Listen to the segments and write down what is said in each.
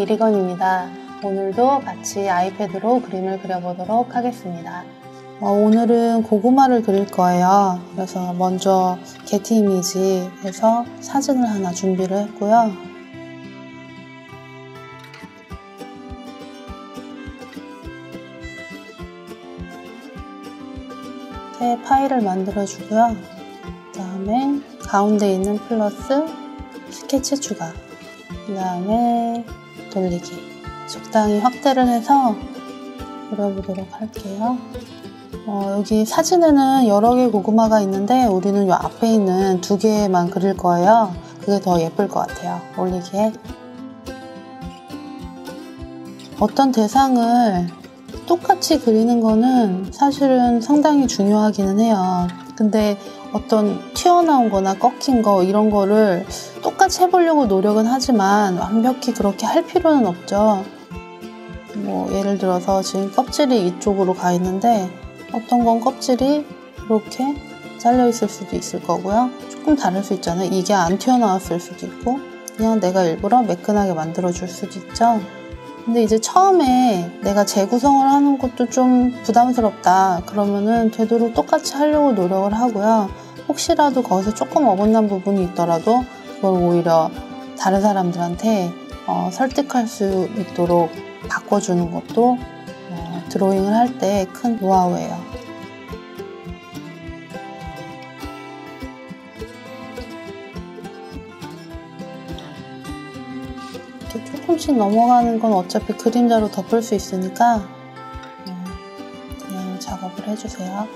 이리건입니다. 오늘도 같이 아이패드로 그림을 그려보도록 하겠습니다. 오늘은 고구마를 그릴 거예요. 그래서 먼저 게티 이미지에서 사진을 하나 준비를 했고요. 새 파일을 만들어 주고요. 그 다음에 가운데 있는 플러스 스케치 추가, 그 다음에 돌리기. 적당히 확대를 해서 그려보도록 할게요. 여기 사진에는 여러 개의 고구마가 있는데 우리는 이 앞에 있는 2개만 그릴 거예요. 그게 더 예쁠 것 같아요, 올리기에. 어떤 대상을 똑같이 그리는 거는 사실은 상당히 중요하기는 해요. 근데 어떤 튀어나온 거나 꺾인 거 이런 거를 똑같이 해보려고 노력은 하지만 완벽히 그렇게 할 필요는 없죠. 예를 들어서 지금 껍질이 이쪽으로 가 있는데 어떤 건 껍질이 이렇게 잘려 있을 수도 있을 거고요. 조금 다를 수 있잖아요. 이게 안 튀어나왔을 수도 있고 그냥 내가 일부러 매끈하게 만들어 줄 수도 있죠. 근데 이제 처음에 내가 재구성을 하는 것도 좀 부담스럽다 그러면은 되도록 똑같이 하려고 노력을 하고요. 혹시라도 거기서 조금 어긋난 부분이 있더라도 그걸 오히려 다른 사람들한테 설득할 수 있도록 바꿔주는 것도 드로잉을 할 때 큰 노하우예요. 이렇게 조금씩 넘어가는 건 어차피 그림자로 덮을 수 있으니까 그냥 작업을 해주세요.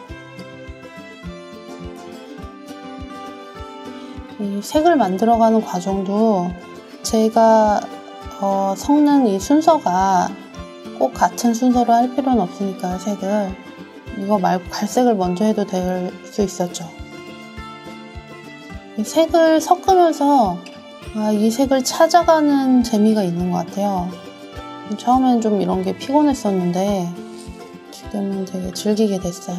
이 색을 만들어가는 과정도 제가 섞는 이 순서가 꼭 같은 순서로 할 필요는 없으니까요, 색을. 이거 말고 갈색을 먼저 해도 될 수 있었죠. 이 색을 섞으면서 이 색을 찾아가는 재미가 있는 것 같아요. 처음에는 좀 이런 게 피곤했었는데 지금은 되게 즐기게 됐어요.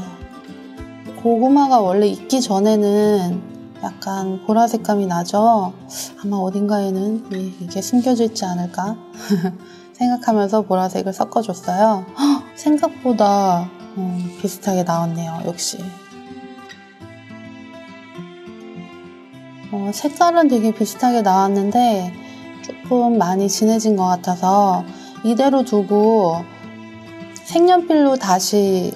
고구마가 원래 익기 전에는 약간 보라색감이 나죠? 아마 어딘가에는 이게 숨겨져 있지 않을까 생각하면서 보라색을 섞어줬어요. 생각보다 비슷하게 나왔네요, 역시. 색깔은 되게 비슷하게 나왔는데 조금 많이 진해진 것 같아서 이대로 두고 색연필로 다시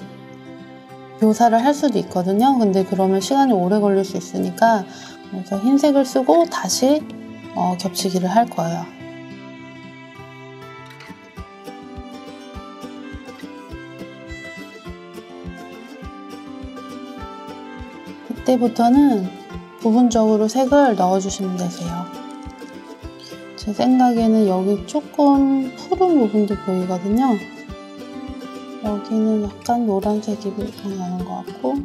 묘사를 할 수도 있거든요. 근데 그러면 시간이 오래 걸릴 수 있으니까 그래서 흰색을 쓰고 다시 겹치기를 할 거예요. 이때부터는 부분적으로 색을 넣어주시면 되세요. 제 생각에는 여기 조금 푸른 부분도 보이거든요. 여기는 약간 노란색이 나는 것 같고,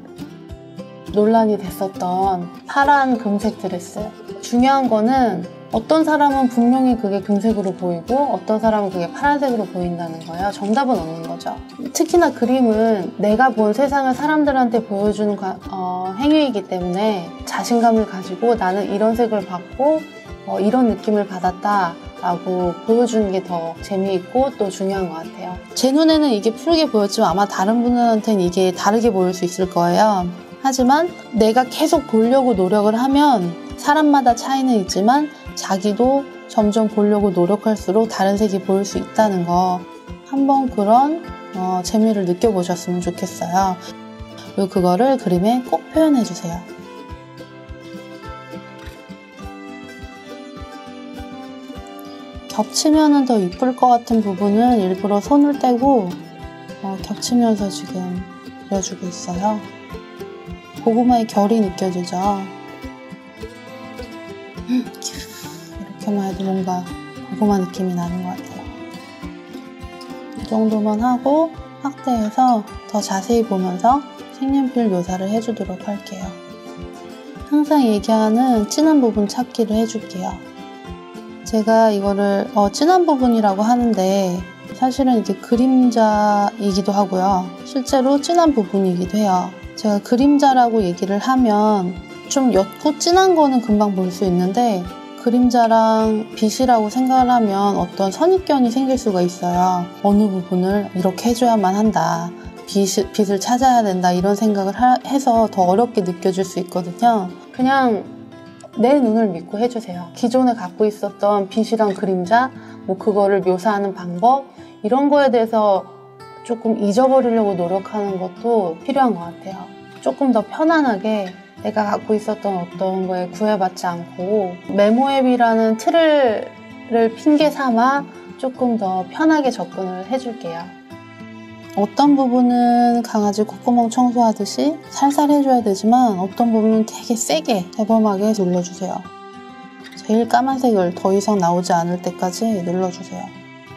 논란이 됐었던 파란 금색 드레스. 중요한 거는 어떤 사람은 분명히 그게 금색으로 보이고 어떤 사람은 그게 파란색으로 보인다는 거예요. 정답은 없는 거죠. 특히나 그림은 내가 본 세상을 사람들한테 보여주는 행위이기 때문에 자신감을 가지고 나는 이런 색을 받고 이런 느낌을 받았다 라고 보여주는 게 더 재미있고 또 중요한 것 같아요. 제 눈에는 이게 푸르게 보였지만 아마 다른 분들한테는 이게 다르게 보일 수 있을 거예요. 하지만 내가 계속 보려고 노력을 하면 사람마다 차이는 있지만 자기도 점점 보려고 노력할수록 다른 색이 보일 수 있다는 거, 한번 그런 재미를 느껴보셨으면 좋겠어요. 그리고 그거를 그림에 꼭 표현해주세요. 겹치면 더 이쁠 것 같은 부분은 일부러 손을 떼고 겹치면서 지금 그려주고 있어요. 고구마의 결이 느껴지죠? 이렇게만 해도 뭔가 고구마 느낌이 나는 것 같아요. 이 정도만 하고 확대해서 더 자세히 보면서 색연필 묘사를 해주도록 할게요. 항상 얘기하는 진한 부분 찾기를 해줄게요. 제가 이거를 진한 부분이라고 하는데 사실은 이게 그림자이기도 하고요. 실제로 진한 부분이기도 해요. 제가 그림자라고 얘기를 하면 좀 옅고 진한 거는 금방 볼 수 있는데 그림자랑 빗이라고 생각을 하면 어떤 선입견이 생길 수가 있어요. 어느 부분을 이렇게 해줘야만 한다. 빗을 찾아야 된다. 이런 생각을 해서 더 어렵게 느껴질 수 있거든요. 그냥 내 눈을 믿고 해주세요. 기존에 갖고 있었던 빗이랑 그림자, 그거를 묘사하는 방법, 이런 거에 대해서 조금 잊어버리려고 노력하는 것도 필요한 것 같아요. 조금 더 편안하게 내가 갖고 있었던 어떤 거에 구애받지 않고 메모 앱이라는 틀을 핑계 삼아 조금 더 편하게 접근을 해줄게요. 어떤 부분은 강아지 콧구멍 청소하듯이 살살 해줘야 되지만 어떤 부분은 되게 세게 대범하게 눌러주세요. 제일 까만색을 더 이상 나오지 않을 때까지 눌러주세요.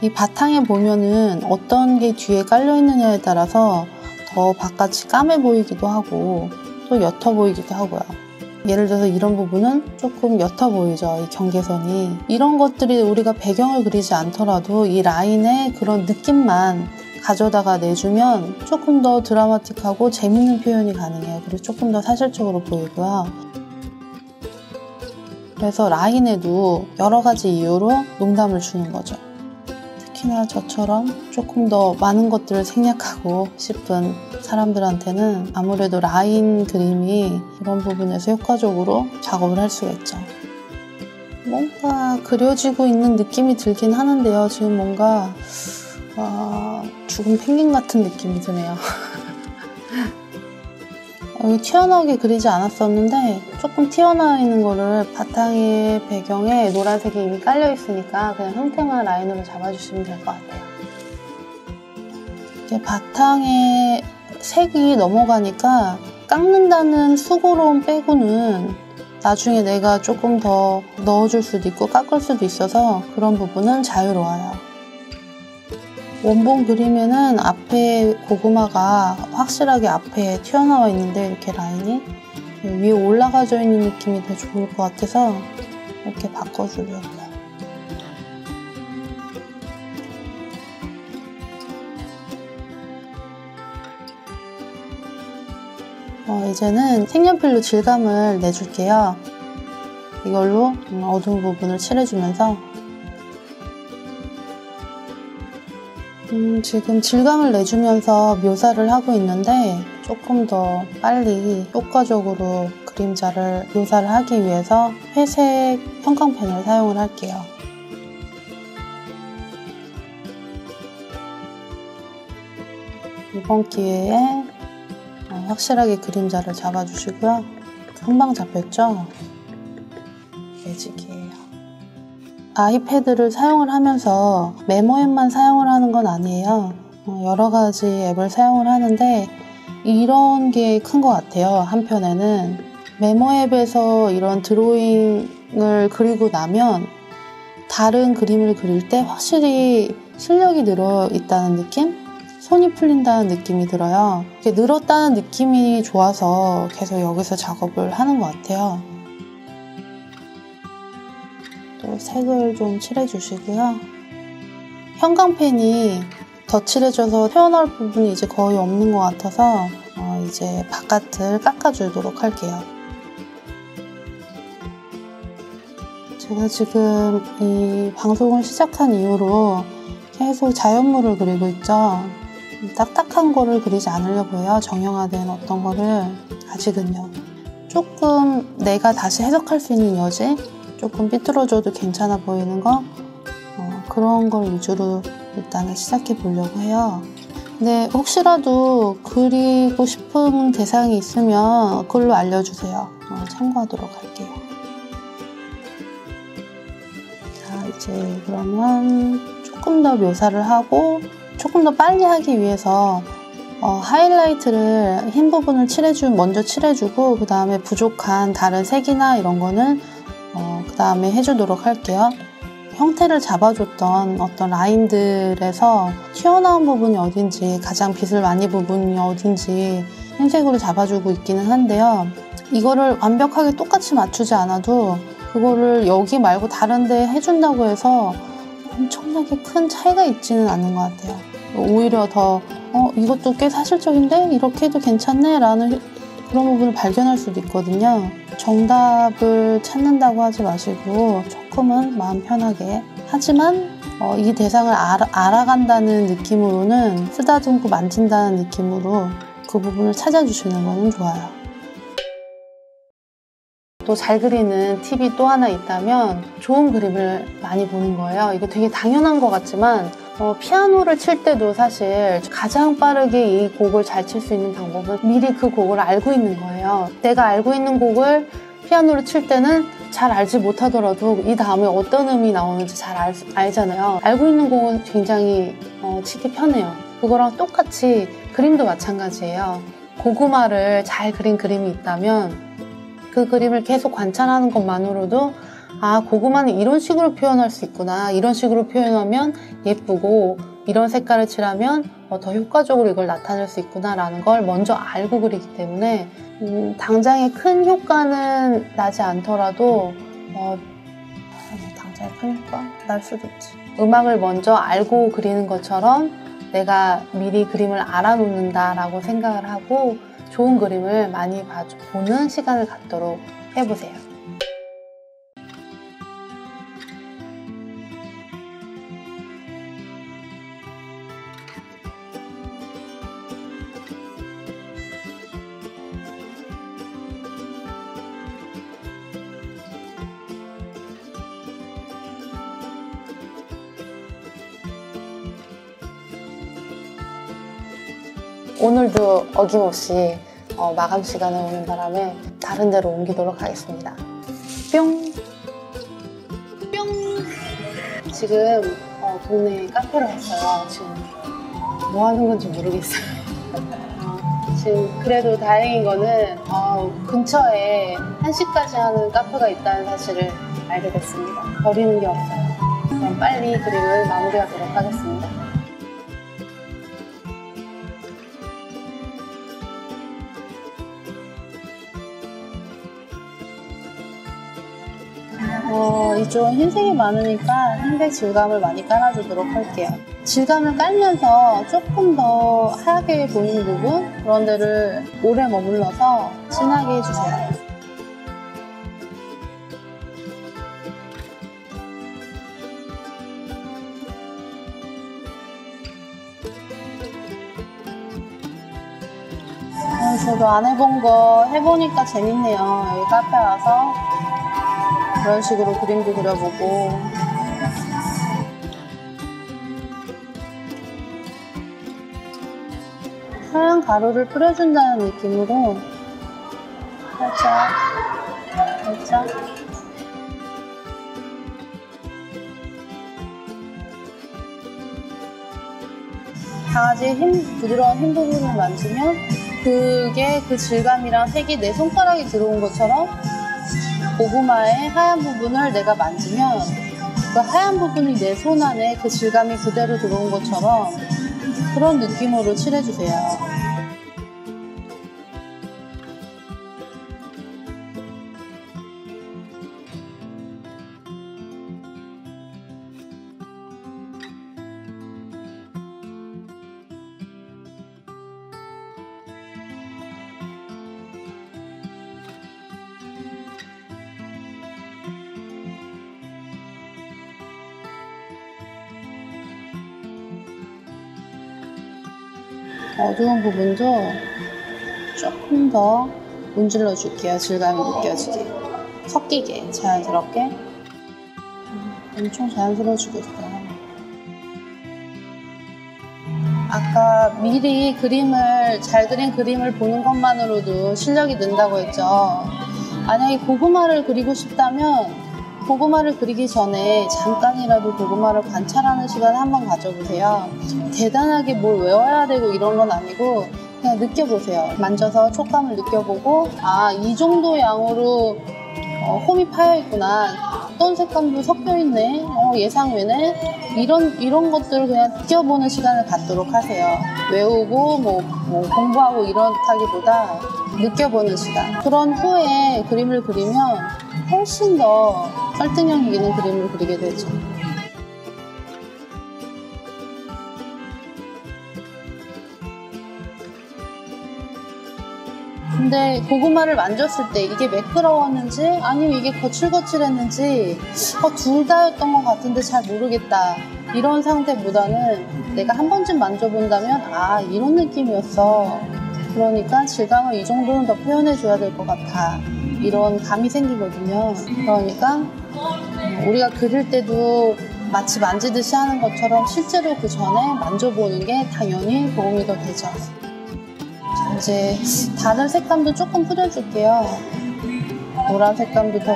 이 바탕에 보면은 어떤 게 뒤에 깔려있느냐에 따라서 더 바깥이 까매 보이기도 하고 또 옅어 보이기도 하고요. 예를 들어서 이런 부분은 조금 옅어 보이죠. 이 경계선이. 이런 것들이 우리가 배경을 그리지 않더라도 이 라인의 그런 느낌만 가져다가 내주면 조금 더 드라마틱하고 재밌는 표현이 가능해요. 그리고 조금 더 사실적으로 보이고요. 그래서 라인에도 여러 가지 이유로 농담을 주는 거죠. 특히나 저처럼 조금 더 많은 것들을 생략하고 싶은 사람들한테는 아무래도 라인 그림이 그런 부분에서 효과적으로 작업을 할 수가 있죠. 뭔가 그려지고 있는 느낌이 들긴 하는데요. 지금 뭔가 죽은 펭귄 같은 느낌이 드네요. 여기 튀어나오게 그리지 않았었는데 조금 튀어나와 있는 거를 바탕의 배경에 노란색이 이미 깔려 있으니까 그냥 형태만 라인으로 잡아주시면 될 것 같아요. 이게 바탕에 색이 넘어가니까 깎는다는 수고로움 빼고는 나중에 내가 조금 더 넣어줄 수도 있고 깎을 수도 있어서 그런 부분은 자유로워요. 원본 그림에는 앞에 고구마가 확실하게 앞에 튀어나와 있는데 이렇게 라인이 위에 올라가져 있는 느낌이 더 좋을 것 같아서 이렇게 바꿔주려고요. 이제는 색연필로 질감을 내줄게요. 이걸로 어두운 부분을 칠해주면서 지금 질감을 내주면서 묘사를 하고 있는데 조금 더 빨리 효과적으로 그림자를 묘사를 하기 위해서 회색 형광펜을 사용을 할게요. 이번 기회에 확실하게 그림자를 잡아주시고요. 금방 잡혔죠? 매직이에요. 아이패드를 사용을 하면서 메모 앱만 사용을 하는 건 아니에요. 여러 가지 앱을 사용을 하는데 이런 게 큰 것 같아요. 한편에는 메모 앱에서 이런 드로잉을 그리고 나면 다른 그림을 그릴 때 확실히 실력이 늘어 있다는 느낌? 손이 풀린다는 느낌이 들어요. 이렇게 늘었다는 느낌이 좋아서 계속 여기서 작업을 하는 것 같아요. 또 색을 좀 칠해주시고요. 형광펜이 덧칠해져서 튀어나올 부분이 이제 거의 없는 것 같아서 이제 바깥을 깎아주도록 할게요. 제가 지금 이 방송을 시작한 이후로 계속 자연물을 그리고 있죠. 딱딱한 거를 그리지 않으려고 해요. 정형화된 어떤 거를 아직은요. 조금 내가 다시 해석할 수 있는 여지, 조금 삐뚤어져도 괜찮아 보이는 거, 그런 걸 위주로 일단은 시작해 보려고 해요. 근데 혹시라도 그리고 싶은 대상이 있으면 글로 알려주세요. 참고하도록 할게요. 자, 이제 그러면 조금 더 묘사를 하고 조금 더 빨리 하기 위해서 하이라이트를 흰 부분을 먼저 칠해주고 그 다음에 부족한 다른 색이나 이런 거는 그 다음에 해주도록 할게요. 형태를 잡아줬던 어떤 라인들에서 튀어나온 부분이 어딘지, 가장 빛을 많이 본 부분이 어딘지 흰색으로 잡아주고 있기는 한데요. 이거를 완벽하게 똑같이 맞추지 않아도 그거를 여기 말고 다른 데 해준다고 해서 엄청나게 큰 차이가 있지는 않는 것 같아요. 오히려 더 이것도 꽤 사실적인데? 이렇게 해도 괜찮네? 라는 그런 부분을 발견할 수도 있거든요. 정답을 찾는다고 하지 마시고 조금은 마음 편하게. 하지만 이 대상을 알아간다는 느낌으로는, 쓰다듬고 만진다는 느낌으로 그 부분을 찾아주시는 거는 좋아요. 또 잘 그리는 팁이 또 하나 있다면 좋은 그림을 많이 보는 거예요. 이거 되게 당연한 것 같지만 피아노를 칠 때도 사실 가장 빠르게 이 곡을 잘 칠 수 있는 방법은 미리 그 곡을 알고 있는 거예요. 내가 알고 있는 곡을 피아노를 칠 때는 잘 알지 못하더라도 이 다음에 어떤 음이 나오는지 잘 알잖아요. 알고 있는 곡은 굉장히 치기 편해요. 그거랑 똑같이 그림도 마찬가지예요. 고구마를 잘 그린 그림이 있다면 그 그림을 계속 관찰하는 것만으로도 아, 고구마는 이런 식으로 표현할 수 있구나, 이런 식으로 표현하면 예쁘고 이런 색깔을 칠하면 더 효과적으로 이걸 나타낼 수 있구나 라는 걸 먼저 알고 그리기 때문에 당장에 큰 효과는 나지 않더라도 당장에 큰 효과 날 수도 있지. 음악을 먼저 알고 그리는 것처럼 내가 미리 그림을 알아놓는다 라고 생각을 하고 좋은 그림을 많이 보는 시간을 갖도록 해보세요. 오늘도 어김없이 마감 시간에 오는 바람에 다른 데로 옮기도록 하겠습니다. 뿅! 뿅! 지금 동네 카페로 왔어요. 지금 뭐 하는 건지 모르겠어요. 지금 그래도 다행인 거는 근처에 한식까지 하는 카페가 있다는 사실을 알게 됐습니다. 버리는 게 없어요. 그럼 빨리 그림을 마무리하도록 하겠습니다. 이쪽은 흰색이 많으니까 흰색 질감을 많이 깔아주도록 할게요. 질감을 깔면서 조금 더 하얗게 보이는 부분, 그런 데를 오래 머물러서 진하게 해주세요. 저도 안 해본 거 해보니까 재밌네요. 여기 카페 와서 그런 식으로 그림도 그려보고. 하얀 가루를 뿌려준다는 느낌으로 살짝 강아지의 부드러운 흰 부분을 만지면 그게 그 질감이랑 색이 내 손가락에 들어온 것처럼 고구마의 하얀 부분을 내가 만지면 그 하얀 부분이 내 손 안에 그 질감이 그대로 들어온 것처럼 그런 느낌으로 칠해주세요. 어두운 부분도 조금 더 문질러 줄게요. 질감이 느껴지게, 섞이게 자연스럽게. 엄청 자연스러워지고 있어요. 아까 미리 잘 그린 그림을 보는 것만으로도 실력이 는다고 했죠. 만약에 고구마를 그리고 싶다면 고구마를 그리기 전에 잠깐이라도 고구마를 관찰하는 시간을 한번 가져보세요. 대단하게 뭘 외워야 되고 이런 건 아니고 그냥 느껴보세요. 만져서 촉감을 느껴보고 아, 이 정도 양으로 홈이 파여있구나, 어떤 색감도 섞여있네, 예상 외네, 이런 것들을 그냥 느껴보는 시간을 갖도록 하세요. 외우고 뭐 공부하고 이렇다기보다 느껴보는 시간. 그런 후에 그림을 그리면 훨씬 더 설득력 있는 그림을 그리게 되죠. 근데 고구마를 만졌을 때 이게 매끄러웠는지 아니면 이게 거칠거칠했는지 둘 다였던 것 같은데 잘 모르겠다. 이런 상태보다는 내가 한 번쯤 만져본다면 이런 느낌이었어. 그러니까 질감을 이 정도는 더 표현해줘야 될 것 같아. 이런 감이 생기거든요. 그러니까 우리가 그릴 때도 마치 만지듯이 하는 것처럼 실제로 그 전에 만져보는 게 당연히 도움이 더 되죠. 이제 다른 색감도 조금 뿌려줄게요. 노란 색감도 더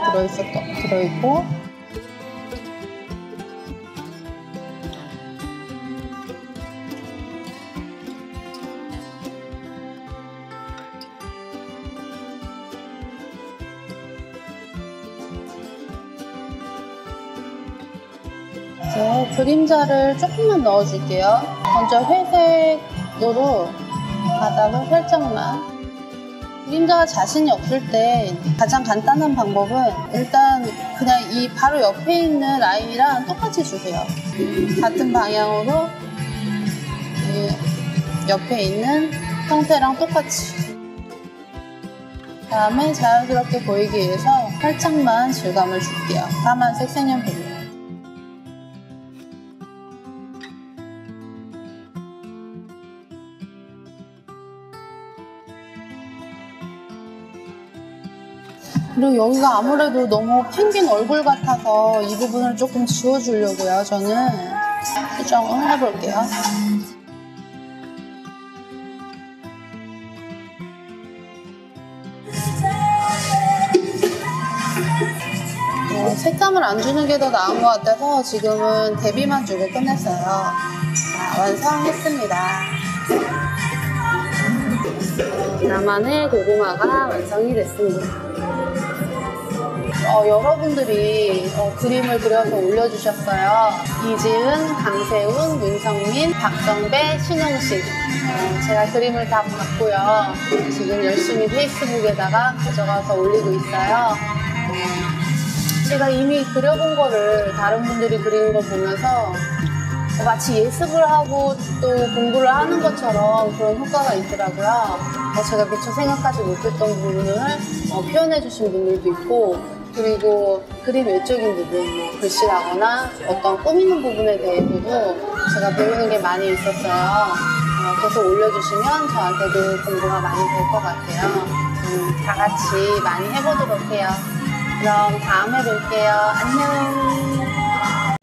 들어있고 이제 그림자를 조금만 넣어줄게요. 먼저 회색으로 바닥을 살짝만. 그림자가 자신이 없을 때 가장 간단한 방법은 일단 그냥 이 바로 옆에 있는 라인이랑 똑같이 주세요. 같은 방향으로 옆에 있는 형태랑 똑같이. 그 다음에 자연스럽게 보이기 위해서 살짝만 질감을 줄게요. 까만색 색연필로. 그리고 여기가 아무래도 너무 펭귄 얼굴 같아서 이 부분을 조금 지워주려고요. 저는 수정을 해볼게요. 색감을 안 주는 게 더 나은 것 같아서 지금은 대비만 주고 끝냈어요. 자, 완성했습니다. 나만의 고구마가 완성이 됐습니다. 여러분들이 그림을 그려서 올려주셨어요. 이지은, 강세훈, 윤성민, 박정배, 신용식. 제가 그림을 다 봤고요. 지금 열심히 페이스북에다가 가져가서 올리고 있어요. 제가 이미 그려본 거를 다른 분들이 그리는 걸 보면서 마치 예습을 하고 또 공부를 하는 것처럼 그런 효과가 있더라고요. 제가 미처 생각하지 못했던 부분을 표현해 주신 분들도 있고, 그리고 그림 외적인 부분, 뭐 글씨라거나 어떤 꾸미는 부분에 대해서도 제가 배우는 게 많이 있었어요. 계속 올려주시면 저한테도 공부가 많이 될 것 같아요. 다 같이 많이 해보도록 해요. 그럼 다음에 뵐게요. 안녕.